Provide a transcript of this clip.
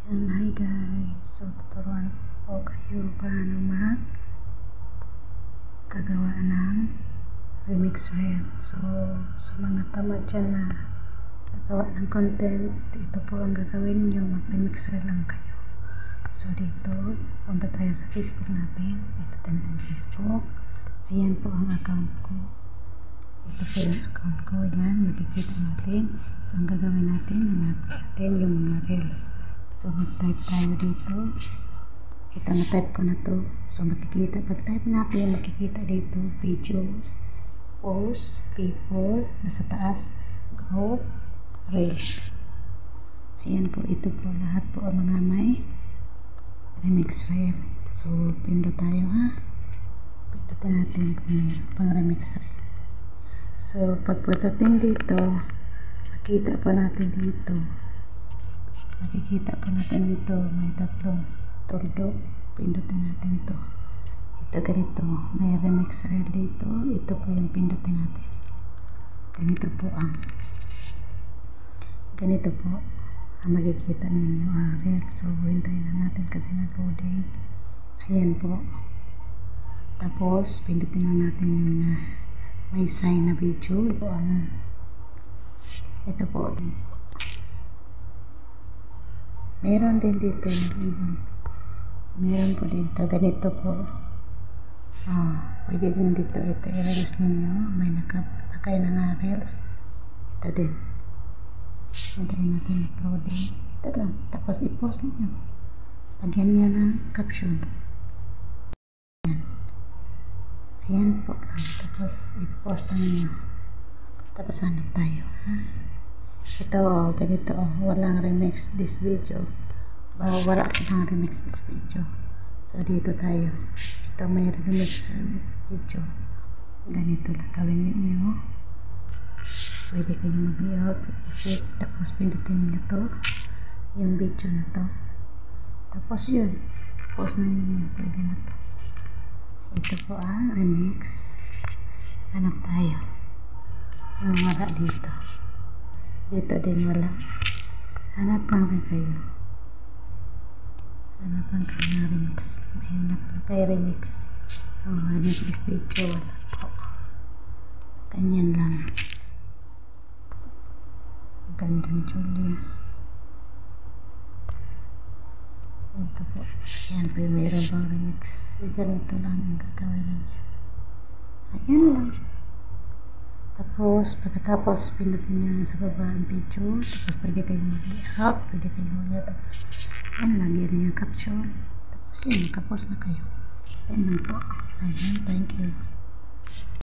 Yan, hi guys. So, tuturuan po kayo paano gagawa ng remix reel. So, sa mga tamad dyan na gagawa ng content, ito po ang gagawin nyo. Mag-remix reel lang kayo. So, dito, punta tayo sa Facebook natin. Pindutin natin Facebook. Ayan po ang account ko. Ito po yung account ko. Ayan, makikita natin. So, ang gagawin natin, hanapin natin yung mga reels. So, mag-type tayo dito. Ito, na-type ko na to. So, makikita. Pag-type natin, makikita dito, videos, post, people, nasa taas, go, reels. Ayan po, ito po, lahat po ang mga may remix reel. So, pindot tayo ha. Pindutin natin pang remix reel. So, pagpatating dito, makikita po natin dito. Makikita po natin dito, may tatlong tuldok. Pindutin natin to. Ito ganito, may remix reel dito. Ito po yung pindutin natin. Ganito po ang makikita ninyo ang reel. So, hintayin na natin kasi nag-loading. Ayan po. Tapos, pindutin na natin yung may sign na video. Ito po. Meron din dito yung ibang. Meron po dito. Ganito po. Pwede din dito. Ito i-reels ninyo. May nakay na nga reels. Ito din. Hintayin natin uploading. Ito lang. Tapos i-post ninyo. Lagyan nyo ng caption. Ayan. Ayan po lang. Tapos i-post na ninyo. Tapos hanap tayo. Ito, ganito, walang remix this video. Wala silang remix video. So, dito tayo. Ito may remix video. Ganito lang gawin ninyo. Pwede kayo mag-layout, effect, tapos pindutin nyo to, yung video na to. Tapos yun, post na ninyo, pwede na to. Ito po remix. Hanap tayo. Wala dito. Dito din wala. Hanap lang rin kayo. Hanap lang kayo na remix. Hanap lang kayo remix. Remix video. Wala po. Ganyan lang. Gandang Julia. Ito po. Ayan po. Mayroon pang remix. Ganito lang ang gagawin niya. Ayan lang. Tapos, pagkatapos, pindutin nyo sa baba ang video. Tapos, pwede kayo mag-layout. Pwede kayo mag-layout. Tapos, yan, lagyan rin yung caption. Tapos, yun, makapost na kayo. Yan lang po. Ayan, thank you.